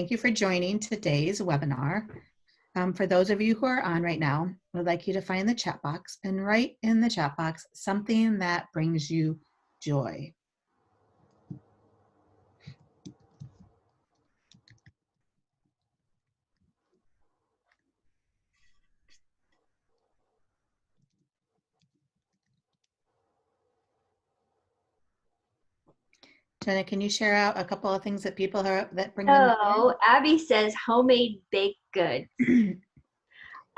Thank you for joining today's webinar. For those of you who are on right now, I'd like you to find the chat box and write in the chat box something that brings you joy. Jenna, can you share out a couple of things that people are that bring them joy? So Abby says homemade baked goods.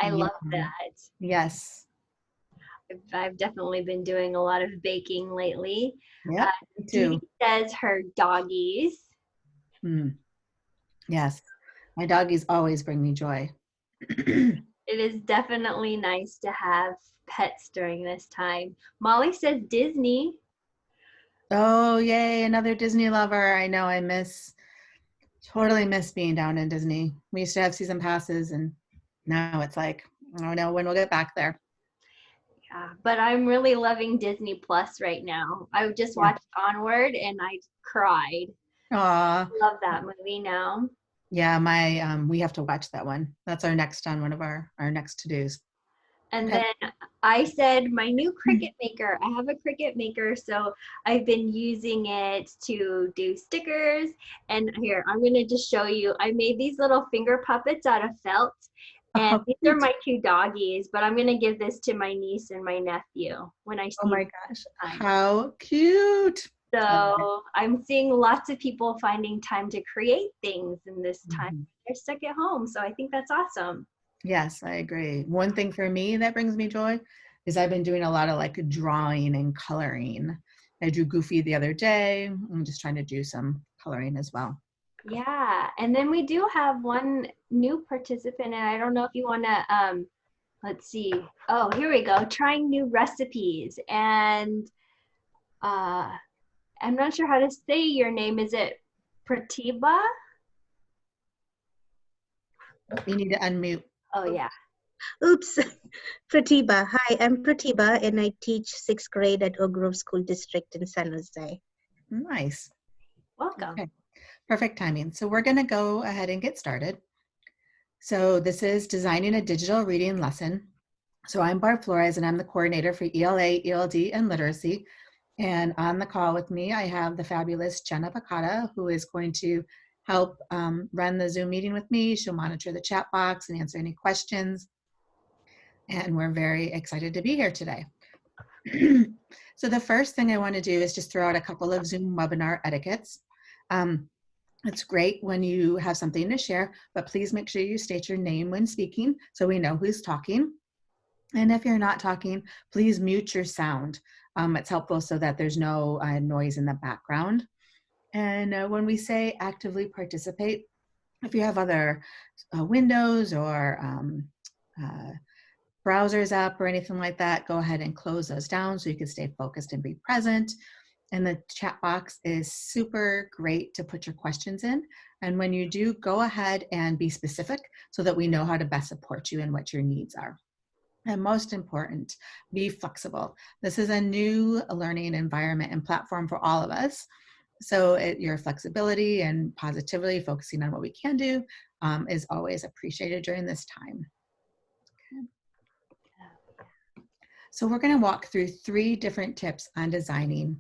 I love Yeah. that. Yes. I've definitely been doing a lot of baking lately. Yep, me Dee too. Dee says her doggies. Yes, my doggies always bring me joy. It is definitely nice to have pets during this time. Molly says Disney. Oh, yay, another Disney lover. I know totally miss being down in Disney. We used to have season passes and now it's like, I don't know when we'll get back there. Yeah, but I'm really loving Disney Plus right now. I just watched Onward and I cried. Aw. Love that movie now. Yeah, we have to watch that one. That's our next on one of our next to-dos. And Okay. then I said my new Cricut maker. I have a Cricut maker, so I've been using it to do stickers. And here, I'm going to just show you. I made these little finger puppets out of felt. And Oh, these are my two doggies, but I'm going to give this to my niece and my nephew when I oh see my them gosh, next time. how cute. So I'm seeing lots of people finding time to create things in this time. Mhm. They're stuck at home, so I think that's awesome. Yes, I agree. One thing for me that brings me joy is I've been doing a lot of like drawing and coloring. I drew Goofy the other day. I'm just trying to do some coloring as well. Yeah, and then we do have one new participant, and I don't know if you want to, let's see. Oh, here we go. Trying new recipes, and uh, I'm not sure how to say your name. Is it Pratibha? You need to unmute. Oh, yeah. Oops, Pratibha. Hi, I'm Pratibha and I teach 6th grade at Oak Grove School District in San Jose. Nice. Welcome. Okay. Perfect timing. So we're going to go ahead and get started. So this is designing a digital reading lesson. So I'm Barb Flores and I'm the coordinator for ELA, ELD, and literacy. And on the call with me, I have the fabulous Jenna Picata, who is going to help run the Zoom meeting with me. She'll monitor the chat box and answer any questions. And we're very excited to be here today. So the first thing I want to do is just throw out a couple of Zoom webinar etiquettes. It's great when you have something to share, but please make sure you state your name when speaking so we know who's talking. And if you're not talking, please mute your sound. It's helpful so that there's no noise in the background. And when we say actively participate, if you have other windows or browsers up or anything like that, go ahead and close those down so you can stay focused and be present. And the chat box is super great to put your questions in. And when you do, go ahead and be specific so that we know how to best support you and what your needs are. And most important, be flexible. This is a new learning environment and platform for all of us. So your flexibility and positively focusing on what we can do is always appreciated during this time. Okay. So we're going to walk through 3 different tips on designing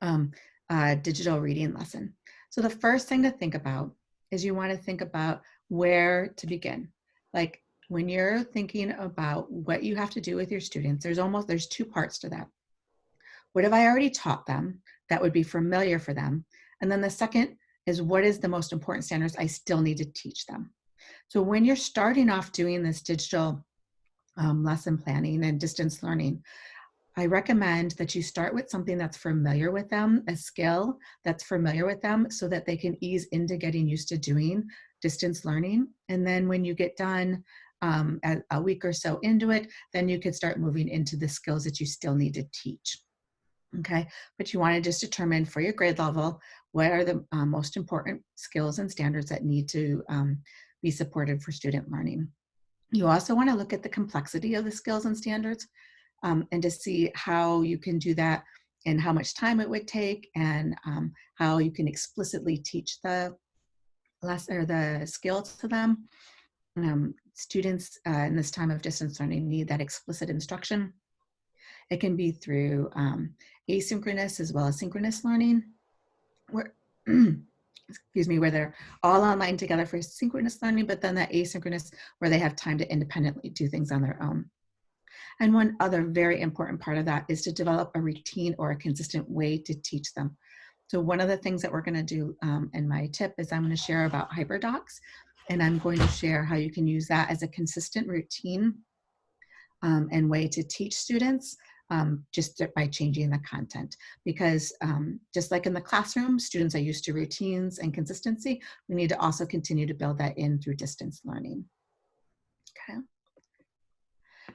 a digital reading lesson. So the first thing to think about is you want to think about where to begin. Like when you're thinking about what you have to do with your students, there's 2 parts to that. What have I already taught them that would be familiar for them? And then the second is what is the most important standards I still need to teach them? So when you're starting off doing this digital lesson planning and distance learning, I recommend that you start with something that's familiar with them, a skill that's familiar with them so that they can ease into getting used to doing distance learning. And then when you get done a week or so into it, then you could start moving into the skills that you still need to teach. Okay, but you want to just determine for your grade level, what are the most important skills and standards that need to be supported for student learning. You also want to look at the complexity of the skills and standards and to see how you can do that and how much time it would take and how you can explicitly teach the the skill to them. Students in this time of distance learning need that explicit instruction. It can be through asynchronous as well as synchronous learning, where, excuse me, where they're all online together for synchronous learning, but then that asynchronous where they have time to independently do things on their own. And one other very important part of that is to develop a routine or a consistent way to teach them. So one of the things that we're going to do in my tip is I'm going to share about HyperDocs, and I'm going to share how you can use that as a consistent routine and way to teach students just by changing the content. Because just like in the classroom, students are used to routines and consistency. We need to also continue to build that in through distance learning. Okay.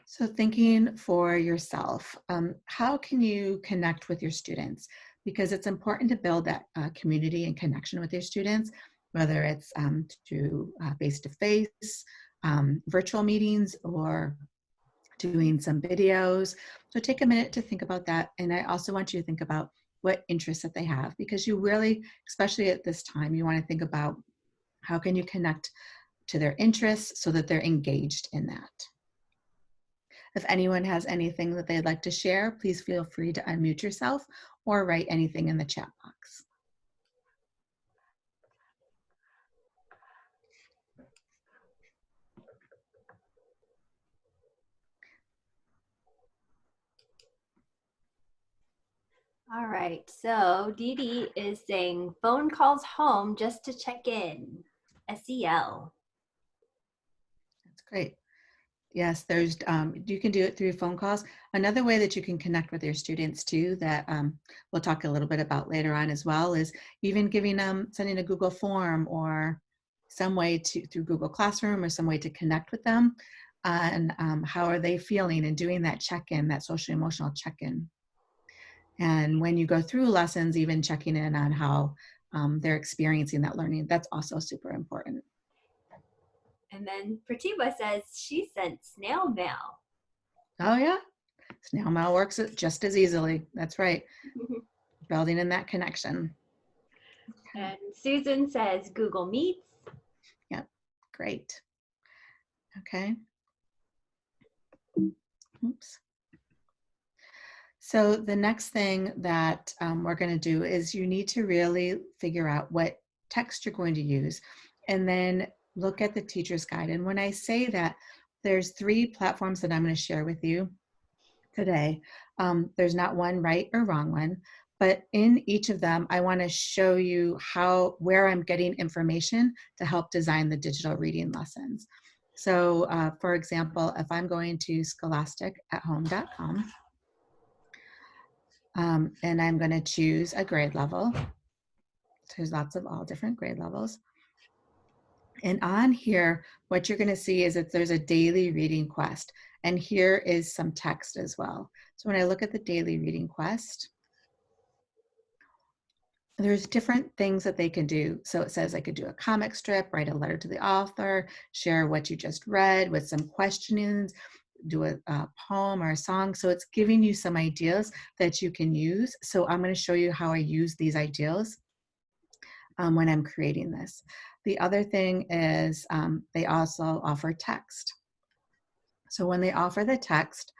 So thinking for yourself, how can you connect with your students? Because it's important to build that community and connection with your students, whether it's through face-to-face, virtual meetings, or doing some videos. So take a minute to think about that. And I also want you to think about what interests that they have, because you really, especially at this time, you want to think about how can you connect to their interests so that they're engaged in that. If anyone has anything that they'd like to share, please feel free to unmute yourself or write anything in the chat box. All right, so Dee Dee is saying phone calls home just to check in, SEL. That's great. Yes, there's, you can do it through phone calls. Another way that you can connect with your students too, that we'll talk a little bit about later on as well, is even giving them, sending a Google form or some way to, through Google Classroom or some way to connect with them on how are they feeling, and doing that check-in, that social emotional check-in. And when you go through lessons, even checking in on how they're experiencing that learning, that's also super important. And then Pratibha says she sent snail mail. Oh yeah, snail mail works just as easily. That's right. Building in that connection. And Susan says Google Meets. Yep, great. Okay. Oops. So the next thing that we're going to do is you need to really figure out what text you're going to use, and then look at the teacher's guide. And when I say that, there's 3 platforms that I'm going to share with you today. There's not one right or wrong one, but in each of them, I want to show you where I'm getting information to help design the digital reading lessons. So for example, if I'm going to scholasticathome.com, and I'm going to choose a grade level. So there's lots of all different grade levels. And on here, what you're going to see is that there's a daily reading quest. And here is some text as well. So when I look at the daily reading quest, there's different things that they can do. So it says I could do a comic strip, write a letter to the author, share what you just read with some questionings, do a poem or a song. So it's giving you some ideas that you can use. So I'm going to show you how I use these ideas when I'm creating this. The other thing is they also offer text. So when they offer the text,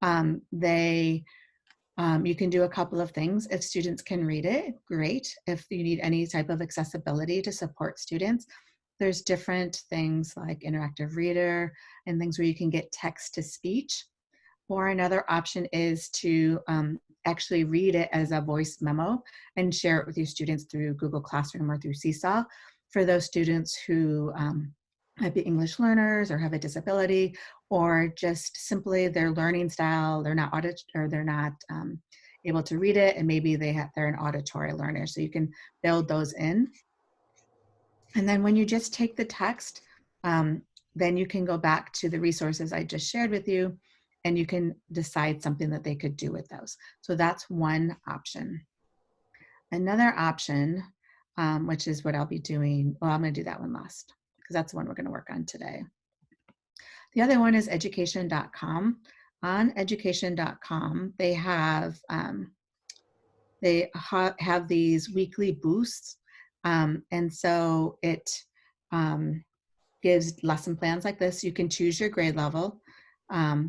you can do a couple of things. If students can read it, great. If you need any type of accessibility to support students, there's different things like interactive reader and things where you can get text to speech. Or another option is to actually read it as a voice memo and share it with your students through Google Classroom or through Seesaw. For those students who might be English learners or have a disability, or just simply their learning style, they're not able to read it, and maybe they're an auditory learner. So you can build those in. And then when you just take the text, then you can go back to the resources I just shared with you, and you can decide something that they could do with those. So that's one option. Another option, which is what I'll be doing, well, I'm going to do that one last, because that's the one we're going to work on today. The other one is education.com. On education.com, they have these weekly boosts. And so it gives lesson plans like this. You can choose your grade level.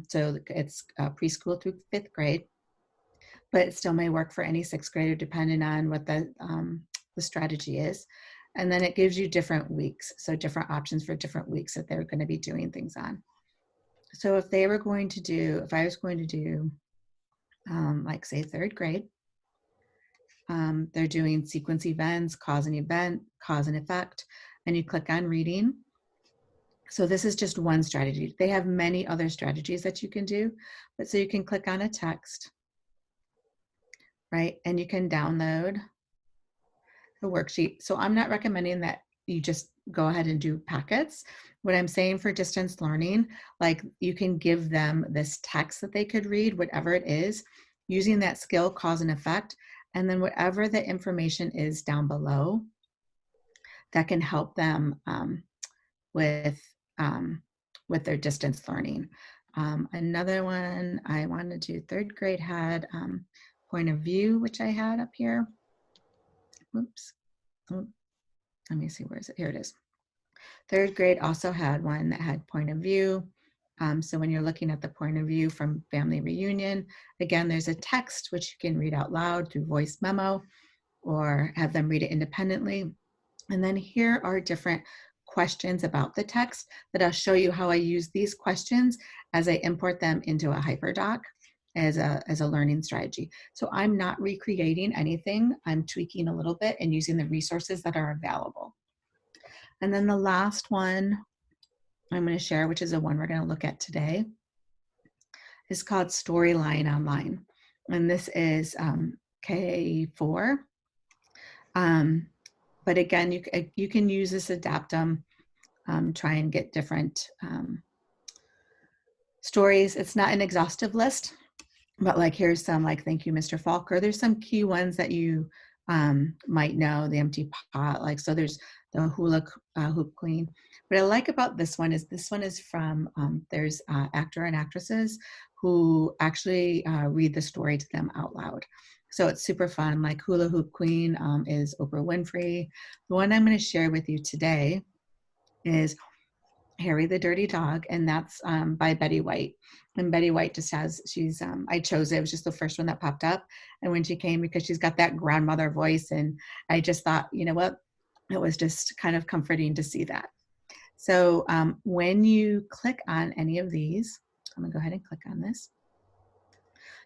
So it's preschool through 5th grade, but it still may work for any 6th grader depending on what the strategy is. And then it gives you different weeks. So different options for different weeks that they're going to be doing things on. So if I was going to do, like say 3rd grade, they're doing sequence events, cause and effect, and you click on reading. So this is just one strategy. They have many other strategies that you can do, but so you can click on a text, right? And you can download the worksheet. So I'm not recommending that you just go ahead and do packets. What I'm saying for distance learning, like you can give them this text that they could read, whatever it is, using that skill, cause and effect, and then whatever the information is down below that can help them with their distance learning. Another one I wanted to do, 3rd grade had point of view, which I had up here. Oops. Oh, let me see, where is it? Here it is. 3rd grade also had one that had point of view. So when you're looking at the point of view from family reunion, again, there's a text which you can read out loud through voice memo or have them read it independently. And then here are different questions about the text that I'll show you how I use these questions as I import them into a HyperDoc as a learning strategy. So I'm not recreating anything. I'm tweaking a little bit and using the resources that are available. And then the last one I'm going to share, which is the one we're going to look at today, is called Storyline Online. And this is K4. But again, you can use this, adapt them, try and get different stories. It's not an exhaustive list, but like here's some, like, thank you, Mr. Falker. There's some key ones that you might know, the empty pot, like, so there's the hula hoop queen. What I like about this one is from, there's actor and actresses who actually read the story to them out loud. So it's super fun. Like hula hoop queen is Oprah Winfrey. The one I'm going to share with you today is Harry the Dirty Dog, and that's by Betty White. And Betty White just has, I chose it. It was just the first one that popped up. And when she came, because she's got that grandmother voice, and I just thought, you know what, it was just kind of comforting to see that. So when you click on any of these, I'm gonna go ahead and click on this.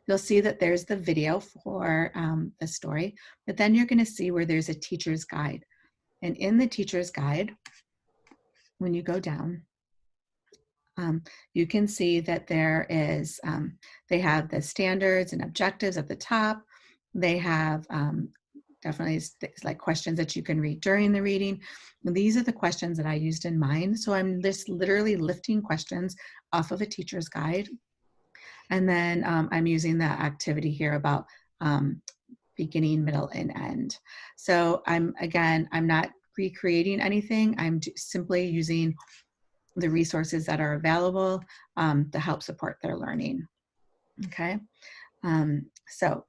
You'll see that there's the video for the story, but then you're gonna see where there's a teacher's guide. And in the teacher's guide, when you go down, you can see that there is, they have the standards and objectives at the top. They have definitely like questions that you can read during the reading. And these are the questions that I used in mine. So I'm just literally lifting questions off of a teacher's guide. And then I'm using the activity here about beginning, middle, and end. So I'm not recreating anything. I'm simply using the resources that are available to help support their learning. Okay, so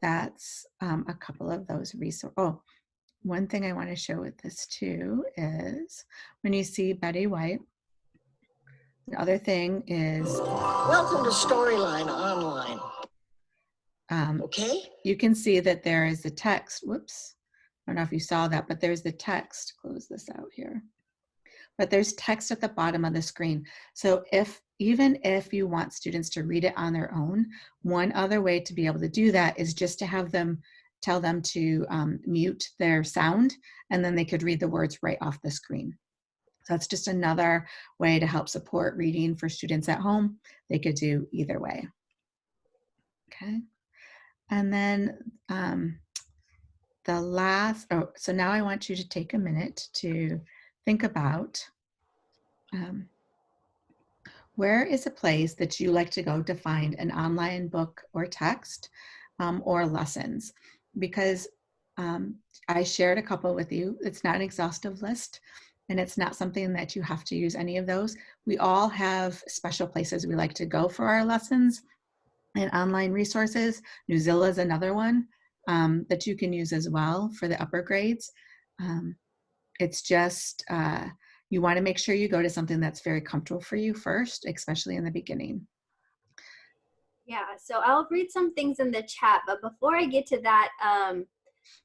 that's a couple of those resources. Oh, one thing I want to show with this too is when you see Betty White, the other thing is, welcome to Storyline Online. Okay. You can see that there is the text. Whoops, I don't know if you saw that, but there's the text. Close this out here. But there's text at the bottom of the screen. So even if you want students to read it on their own, one other way to be able to do that is just to have them, tell them to mute their sound, and then they could read the words right off the screen. So that's just another way to help support reading for students at home. They could do either way. Okay. And then the last, so now I want you to take a minute to think about where is a place that you like to go to find an online book or text or lessons, because I shared a couple with you. It's not an exhaustive list, and it's not something that you have to use any of those. We all have special places we like to go for our lessons and online resources. Newzilla is another one that you can use as well for the upper grades. It's just, you want to make sure you go to something that's very comfortable for you first, especially in the beginning. Yeah, so I'll read some things in the chat, but before I get to that,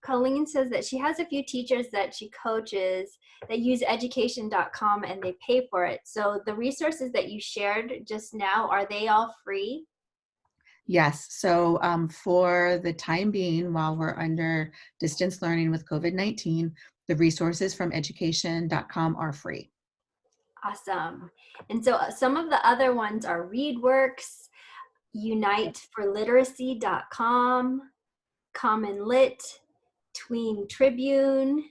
Colleen says that she has a few teachers that she coaches that use education.com and they pay for it. So the resources that you shared just now, are they all free? Yes. So for the time being, while we're under distance learning with COVID-19, the resources from education.com are free. Awesome. And so some of the other ones are ReadWorks, UniteForLiteracy.com, Common Lit, Tween Tribune,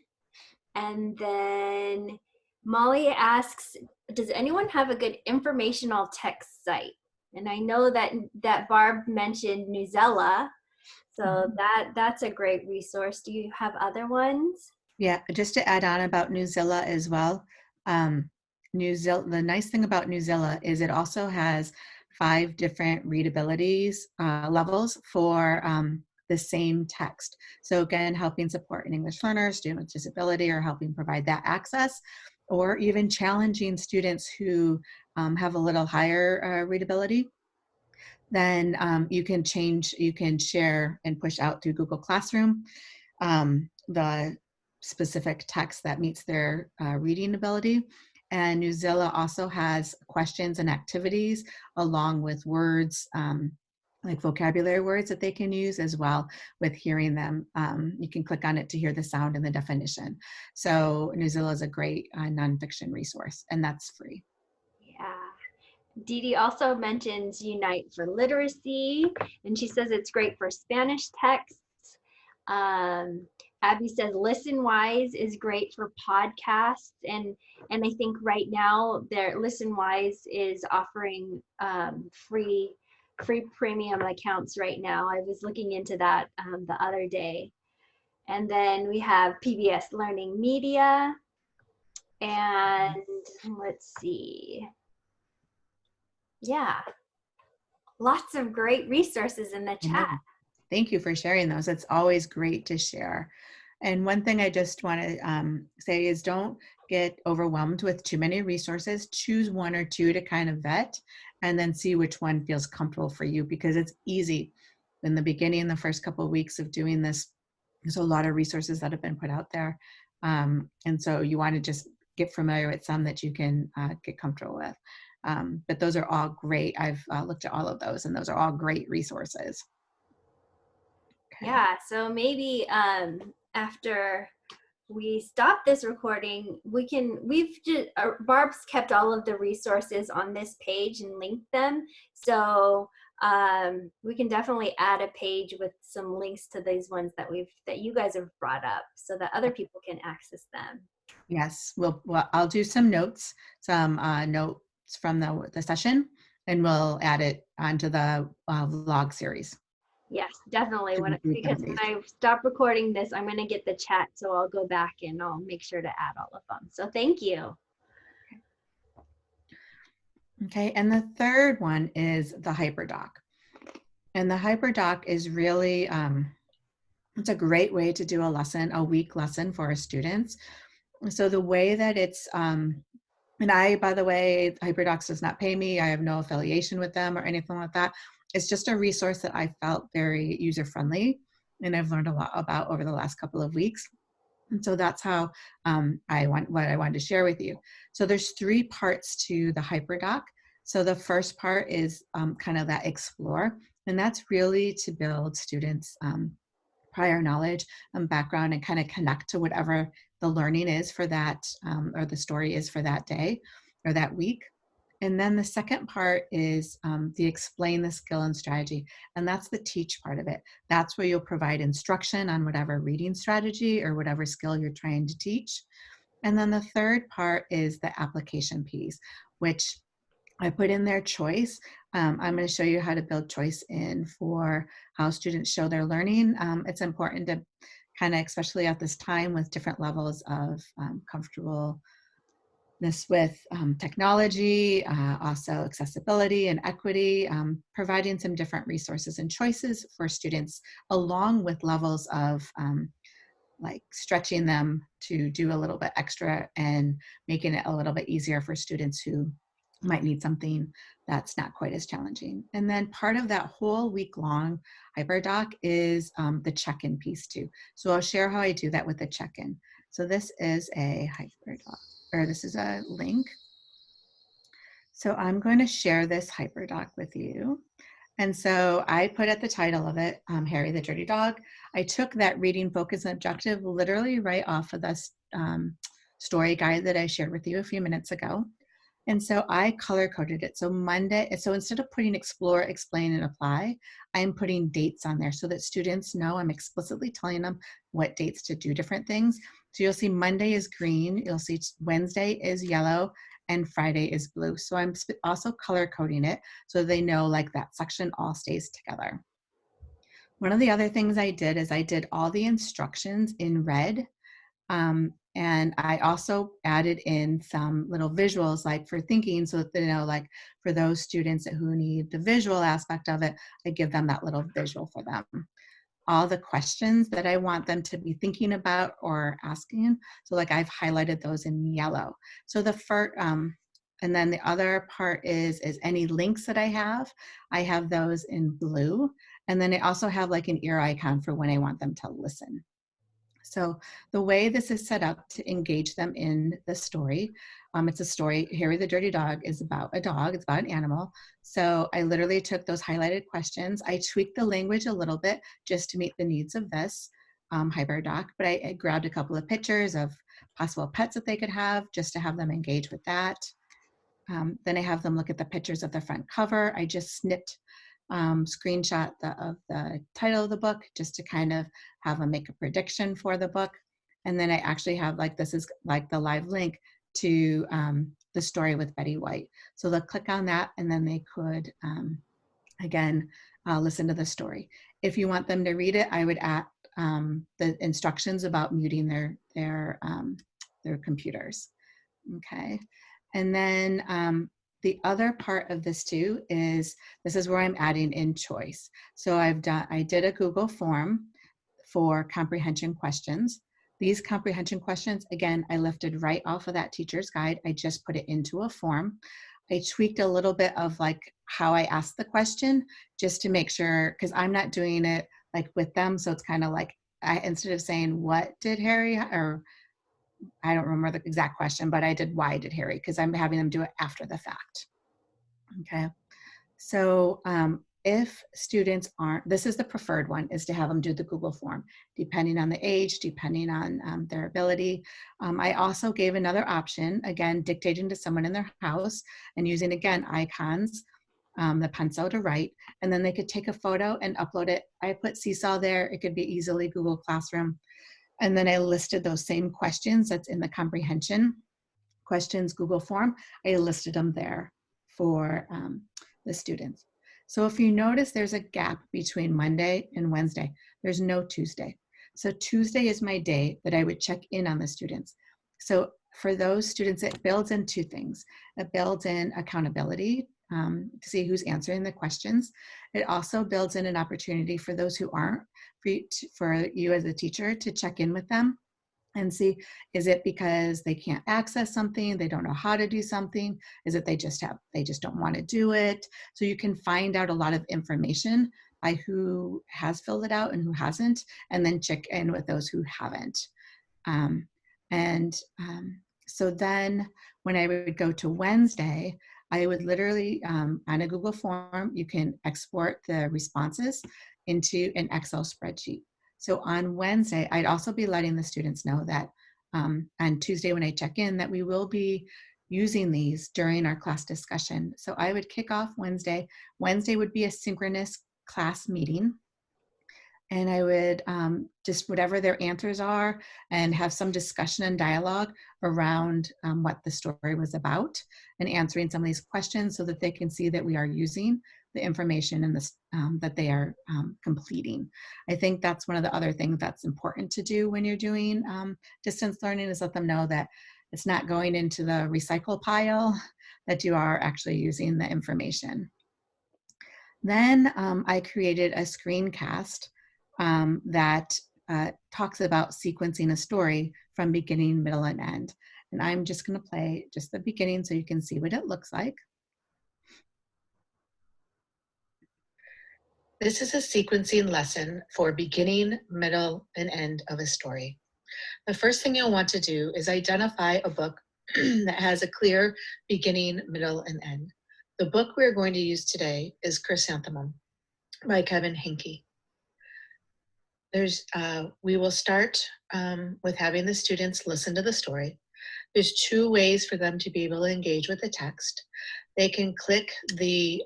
and then Molly asks, does anyone have a good informational text site? And I know that Barb mentioned Newsela, so that's a great resource. Do you have other ones? Yeah, just to add on about Newsela as well. The nice thing about Newsela is it also has 5 different readabilities levels for the same text. So again, helping support an English learner, student with disability, or helping provide that access, or even challenging students who have a little higher readability. Then you can share and push out through Google Classroom the specific text that meets their reading ability. And Newsela also has questions and activities along with words, like vocabulary words that they can use as well with hearing them. You can click on it to hear the sound and the definition. So Newsela is a great nonfiction resource, and that's free. Yeah. Dee Dee also mentions Unite for Literacy, and she says it's great for Spanish texts. Abby says ListenWise is great for podcasts, and I think right now their ListenWise is offering free premium accounts right now. I was looking into that the other day. And then we have PBS Learning Media, and let's see. Yeah, lots of great resources in the chat. Thank you for sharing those. It's always great to share. And one thing I just want to say is don't get overwhelmed with too many resources. Choose 1 or 2 to kind of vet and then see which one feels comfortable for you, because it's easy. In the beginning, the first couple of weeks of doing this, there's a lot of resources that have been put out there. And so you want to just get familiar with some that you can get comfortable with. But those are all great. I've looked at all of those, and those are all great resources. Okay. Yeah, so maybe after we stop this recording, Barb's kept all of the resources on this page and linked them. So we can definitely add a page with some links to these ones that you guys have brought up so that other people can access them. Yes, well, I'll do some notes from the session, and we'll add it onto the vlog series. Yes, definitely. Because when I stop recording this, I'm going to get the chat, so I'll go back and I'll make sure to add all of them. So thank you. Okay, and the third one is the HyperDoc. And the HyperDoc is really, it's a great way to do a week lesson for our students. So the way that it's, and by the way, HyperDocs does not pay me. I have no affiliation with them or anything like that. It's just a resource that I felt very user-friendly, and I've learned a lot about over the last couple of weeks. And so that's how what I wanted to share with you. So there's 3 parts to the HyperDoc. So the first part is kind of that explore, and that's really to build students' prior knowledge and background and kind of connect to whatever the learning is for that, or the story is for that day or that week. And then the second part is the explain the skill and strategy. And that's the teach part of it. That's where you'll provide instruction on whatever reading strategy or whatever skill you're trying to teach. And then the third part is the application piece, which I put in their choice. I'm going to show you how to build choice in for how students show their learning. It's important to kind of, especially at this time with different levels of comfortableness with technology, also accessibility and equity, providing some different resources and choices for students, along with levels of like stretching them to do a little bit extra and making it a little bit easier for students who might need something that's not quite as challenging. And then part of that whole week-long HyperDoc is the check-in piece too. So I'll share how I do that with the check-in. So this is a HyperDoc, or this is a link. So I'm going to share this HyperDoc with you. And so I put at the title of it, Harry the Dirty Dog. I took that reading focus and objective literally right off of this story guide that I shared with you a few minutes ago. And so I color coded it. So Monday, so instead of putting explore, explain, and apply, I'm putting dates on there so that students know I'm explicitly telling them what dates to do different things. So you'll see Monday is green, you'll see Wednesday is yellow, and Friday is blue. So I'm also color coding it so they know like that section all stays together. One of the other things I did is I did all the instructions in red. And I also added in some little visuals like for thinking so that they know like for those students who need the visual aspect of it, I give them that little visual for them. All the questions that I want them to be thinking about or asking. So like I've highlighted those in yellow. So the first, and then the other part is any links that I have those in blue. And then I also have like an ear icon for when I want them to listen. So the way this is set up to engage them in the story, it's a story, Harry the Dirty Dog is about a dog, it's about an animal. So I literally took those highlighted questions. I tweaked the language a little bit just to meet the needs of this HyperDoc, but I grabbed a couple of pictures of possible pets that they could have just to have them engage with that. Then I have them look at the pictures of the front cover. I just snipped screenshot of the title of the book just to kind of have them make a prediction for the book. And then I actually have like, this is like the live link to the story with Betty White. So they'll click on that and then they could, again, listen to the story. If you want them to read it, I would add the instructions about muting their computers. Okay. And then the other part of this too is, this is where I'm adding in choice. So I did a Google form for comprehension questions. These comprehension questions, again, I lifted right off of that teacher's guide. I just put it into a form. I tweaked a little bit of like how I asked the question just to make sure, because I'm not doing it like with them. So it's kind of like, instead of saying, what did Harry, or I don't remember the exact question, but I did, why did Harry? Because I'm having them do it after the fact. Okay. So if students aren't, this is the preferred one, is to have them do the Google form, depending on the age, depending on their ability. I also gave another option, again, dictating to someone in their house and using, again, icons, the pencil to write, and then they could take a photo and upload it. I put Seesaw there. It could be easily Google Classroom. And then I listed those same questions that's in the comprehension questions Google form. I listed them there for the students. So if you notice there's a gap between Monday and Wednesday, there's no Tuesday. So Tuesday is my day that I would check in on the students. So for those students, it builds in two things. It builds in accountability to see who's answering the questions. It also builds in an opportunity for those who aren't, for you as a teacher to check in with them and see, is it because they can't access something, they don't know how to do something? Is it they just don't want to do it? So you can find out a lot of information by who has filled it out and who hasn't, and then check in with those who haven't. So then when I would go to Wednesday, I would literally, on a Google form, you can export the responses into an Excel spreadsheet. So on Wednesday, I'd also be letting the students know that on Tuesday when I check in, that we will be using these during our class discussion. So I would kick off Wednesday. Wednesday would be a synchronous class meeting. And I would just whatever their answers are and have some discussion and dialogue around what the story was about and answering some of these questions so that they can see that we are using the information in this, that they are completing. I think that's one of the other things that's important to do when you're doing distance learning, is let them know that it's not going into the recycle pile, that you are actually using the information. Then I created a screencast that talks about sequencing a story from beginning, middle, and end. And I'm just going to play just the beginning so you can see what it looks like. This is a sequencing lesson for beginning, middle, and end of a story. The first thing you'll want to do is identify a book that has a clear beginning, middle, and end. The book we're going to use today is Chrysanthemum by Kevin Hincke. We will start with having the students listen to the story. There's two ways for them to be able to engage with the text. They can click the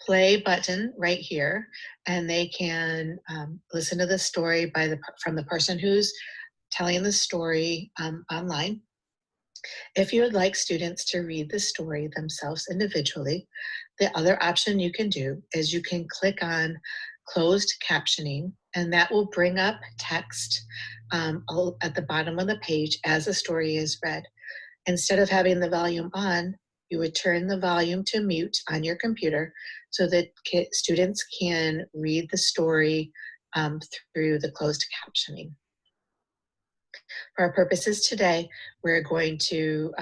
play button right here, and they can listen to the story from the person who's telling the story online. If you would like students to read the story themselves individually, the other option you can do is you can click on closed captioning, and that will bring up text at the bottom of the page as the story is read. Instead of having the volume on, you would turn the volume to mute on your computer so that students can read the story through the closed captioning. For our purposes today, we're going to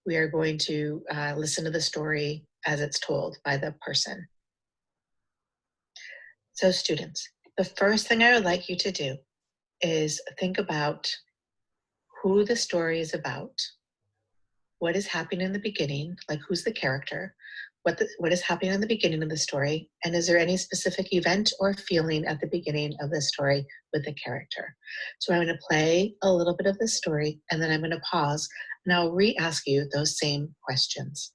listen to the story as it's told by the person. So students, the first thing I would like you to do is think about who the story is about, what is happening in the beginning, like who's the character, what is happening in the beginning of the story, and is there any specific event or feeling at the beginning of the story with the character. So I'm going to play a little bit of the story, and then I'm going to pause, and I'll re-ask you those same questions.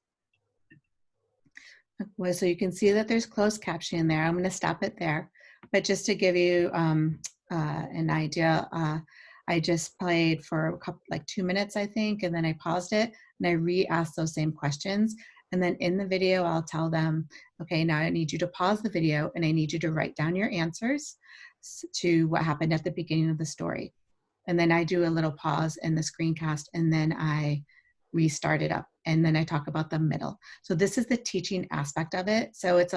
Well, so you can see that there's closed captioning there. I'm going to stop it there. But just to give you an idea, I just played for like 2 minutes, I think, and then I paused it, and I re-asked those same questions. And then in the video, I'll tell them, okay, now I need you to pause the video, and I need you to write down your answers to what happened at the beginning of the story. And then I do a little pause in the screencast, and then I restart it up, and then I talk about the middle. So this is the teaching aspect of it. So it's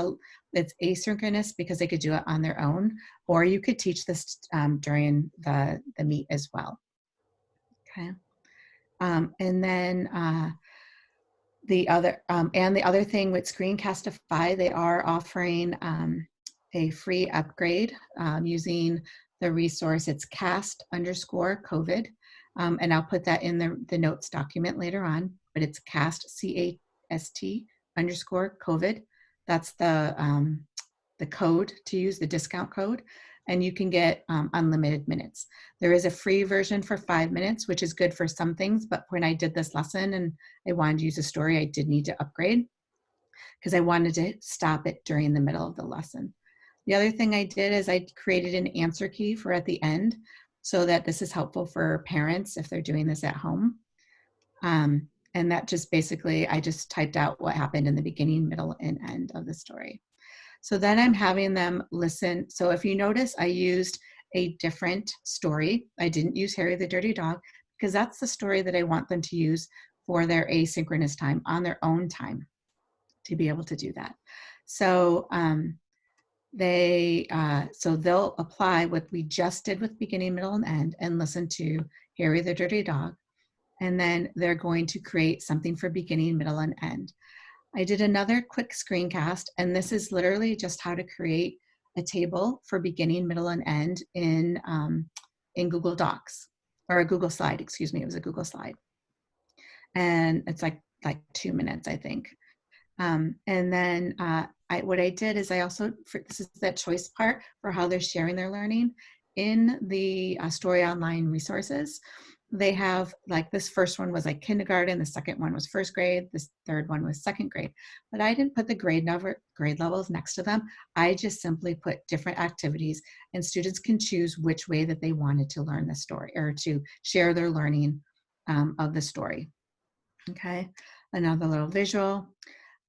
asynchronous because they could do it on their own, or you could teach this during the meet as well. Okay, and then the other thing with Screencastify, they are offering a free upgrade using the resource. It's cast_COVID. And I'll put that in the notes document later on, but it's cast_COVID. That's the code to use, the discount code, and you can get unlimited minutes. There is a free version for 5 minutes, which is good for some things, but when I did this lesson and I wanted to use a story, I did need to upgrade because I wanted to stop it during the middle of the lesson. The other thing I did is I created an answer key for at the end, so that this is helpful for parents if they're doing this at home. And that just basically, I just typed out what happened in the beginning, middle, and end of the story. So then I'm having them listen. So if you notice, I used a different story. I didn't use Harry the Dirty Dog because that's the story that I want them to use for their asynchronous time, on their own time, to be able to do that. So so they'll apply what we just did with beginning, middle, and end, and listen to Harry the Dirty Dog. And then they're going to create something for beginning, middle, and end. I did another quick screencast, and this is literally just how to create a table for beginning, middle, and end in Google Docs, or a Google slide, excuse me, it was a Google slide. And it's like 2 minutes, I think. And then what I did is I also, this is that choice part for how they're sharing their learning in the Story Online resources. They have, like, this first one was like kindergarten, the second one was first grade, this third one was second grade. But I didn't put the grade levels next to them. I just simply put different activities, and students can choose which way that they wanted to learn the story or to share their learning of the story. Okay, another little visual.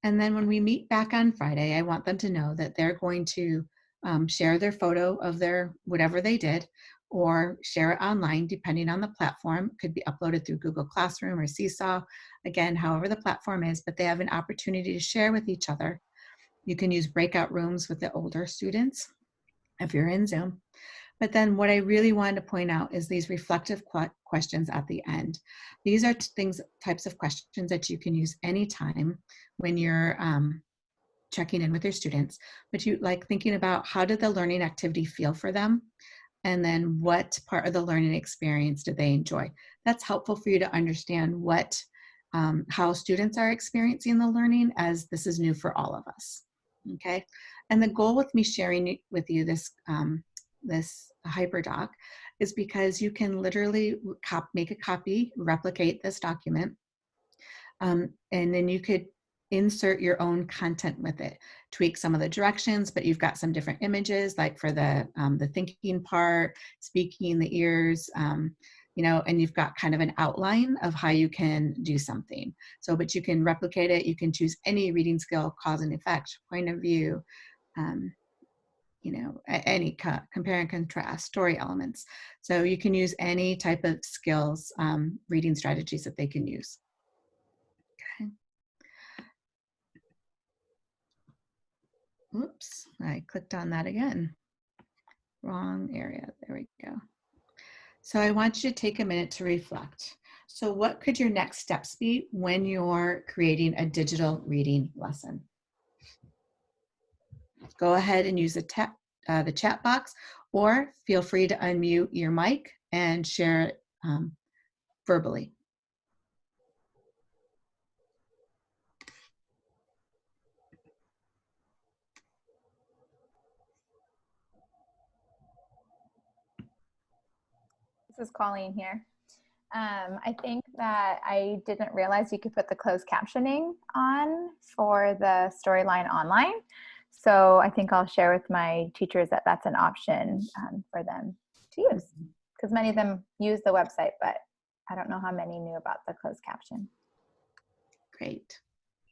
And then when we meet back on Friday, I want them to know that they're going to share their photo of their whatever they did, or share it online depending on the platform. It could be uploaded through Google Classroom or Seesaw, again, however the platform is, but they have an opportunity to share with each other. You can use breakout rooms with the older students if you're in Zoom. But then what I really wanted to point out is these reflective questions at the end. These are types of questions that you can use anytime when you're checking in with your students, but you like thinking about how did the learning activity feel for them? And then what part of the learning experience did they enjoy? That's helpful for you to understand what, how students are experiencing the learning, as this is new for all of us, okay? And the goal with me sharing with you this, this HyperDoc is because you can literally make a copy, replicate this document, and then you could insert your own content with it, tweak some of the directions, but you've got some different images, like for the thinking part, speaking, the ears, you know, and you've got kind of an outline of how you can do something. So, but you can replicate it. You can choose any reading skill, cause and effect, point of view, you know, any compare and contrast, story elements. So you can use any type of skills, reading strategies that they can use. Okay. Oops, I clicked on that again. Wrong area, there we go. So I want you to take a minute to reflect. So what could your next steps be when you're creating a digital reading lesson? Go ahead and use the chat box, or feel free to unmute your mic and share it verbally. This is Colleen here. I think that I didn't realize you could put the closed captioning on for the Storyline Online. So I think I'll share with my teachers that that's an option for them to use, because many of them use the website, but I don't know how many knew about the closed caption. Great.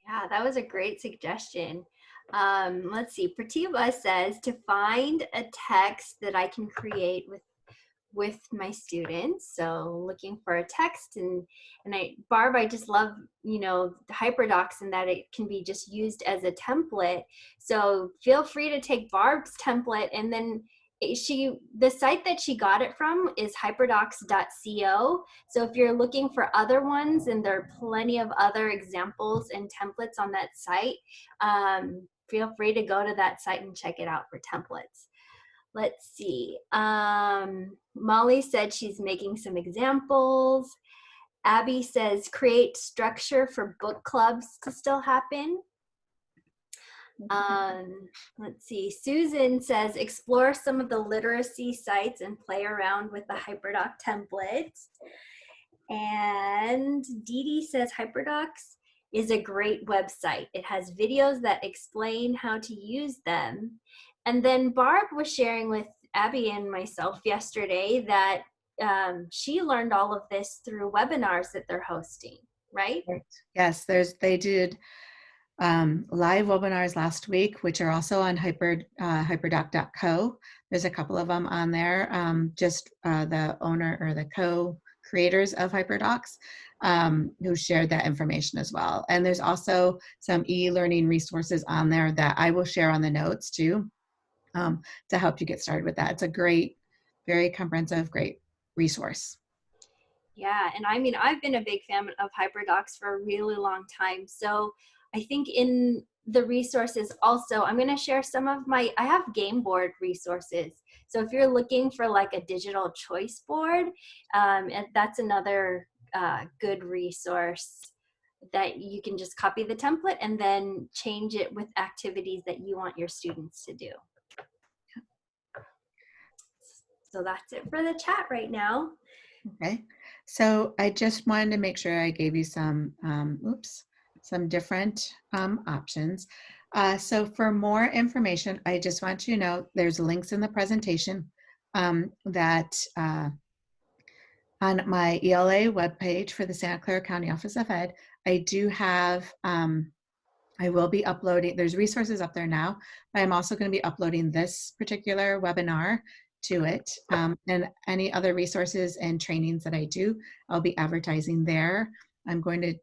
Yeah, that was a great suggestion. Let's see, Pratibha says to find a text that I can create with my students. So looking for a text, and Barb, I just love, you know, the HyperDocs and that it can be just used as a template. So feel free to take Barb's template, and then the site that she got it from is hyperdocs.co. So if you're looking for other ones, and there are plenty of other examples and templates on that site, feel free to go to that site and check it out for templates. Let's see. Molly said she's making some examples. Abby says create structure for book clubs to still happen. Let's see. Susan says explore some of the literacy sites and play around with the HyperDoc template. And Dee Dee says HyperDocs is a great website. It has videos that explain how to use them. And then Barb was sharing with Abby and myself yesterday that she learned all of this through webinars that they're hosting, right? Yes, they did live webinars last week, which are also on hyperdoc.co. There's a couple of them on there. Just the owner or the co-creators of HyperDocs who shared that information as well. And there's also some e-learning resources on there that I will share on the notes too, to help you get started with that. It's a great, very comprehensive, great resource. Yeah, and I mean, I've been a big fan of HyperDocs for a really long time. So I think in the resources also, I'm going to share some of I have game board resources. So if you're looking for like a digital choice board, and that's another good resource that you can just copy the template and then change it with activities that you want your students to do. So that's it for the chat right now. Okay, so I just wanted to make sure I gave you some, some different options. So for more information, I just want you to know there's links in the presentation that on my ELA webpage for the Santa Clara County Office of Ed, I do have, I will be uploading, there's resources up there now, but I'm also going to be uploading this particular webinar to it, and any other resources and trainings that I do, I'll be advertising there. I'm going to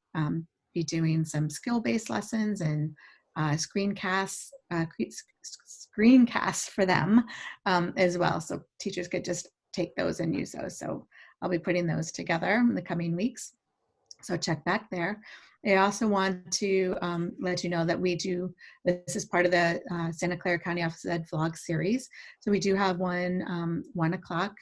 be doing some skill-based lessons and screencasts for them as well. So teachers could just take those and use those. So I'll be putting those together in the coming weeks. So check back there. I also want to let you know that this is part of the Santa Clara County Office of Ed vlog series. So we do have one 1 o'clock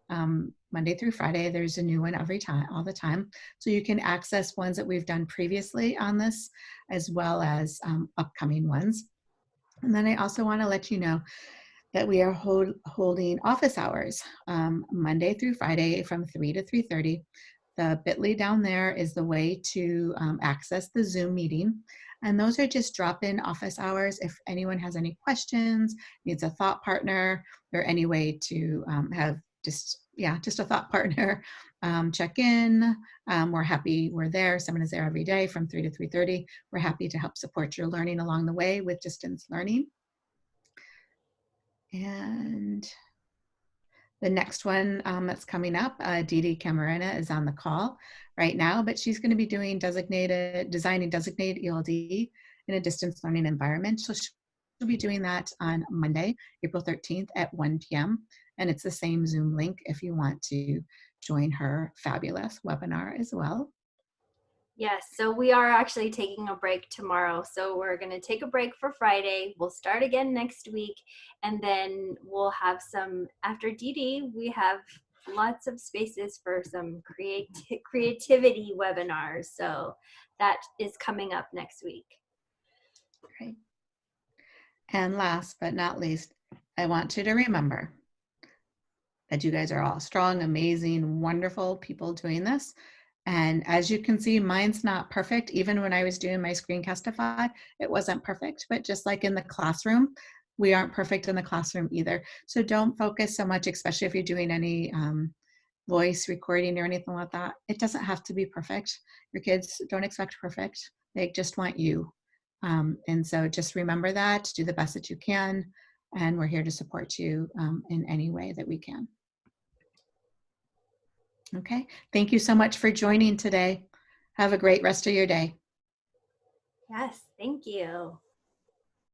Monday through Friday. There's a new one all the time. So you can access ones that we've done previously on this, as well as upcoming ones. And then I also want to let you know that we are holding office hours Monday through Friday from 3 to 3:30. The bit.ly down there is the way to access the Zoom meeting. And those are just drop-in office hours. If anyone has any questions, needs a thought partner, or any way to have just a thought partner, check in. We're there. Someone is there every day from 3 to 3:30. We're happy to help support your learning along the way with distance learning. And the next one that's coming up, Didi Camarena is on the call right now, but she's going to be doing designing designated ELD in a distance learning environment. So she'll be doing that on Monday, April 13th at 1 p.m. And it's the same Zoom link if you want to join her fabulous webinar as well. Yes, so we are actually taking a break tomorrow. So we're going to take a break for Friday. We'll start again next week. And then we'll have after Didi, we have lots of spaces for some creativity webinars. So that is coming up next week. Great. And last but not least, I want you to remember that you guys are all strong, amazing, wonderful people doing this. And as you can see, mine's not perfect. Even when I was doing my Screencastify, it wasn't perfect. But just like in the classroom, we aren't perfect in the classroom either. So don't focus so much, especially if you're doing any voice recording or anything like that. It doesn't have to be perfect. Your kids don't expect perfect. They just want you. And so just remember that, do the best that you can. And we're here to support you in any way that we can. Okay, thank you so much for joining today. Have a great rest of your day. Yes, thank you.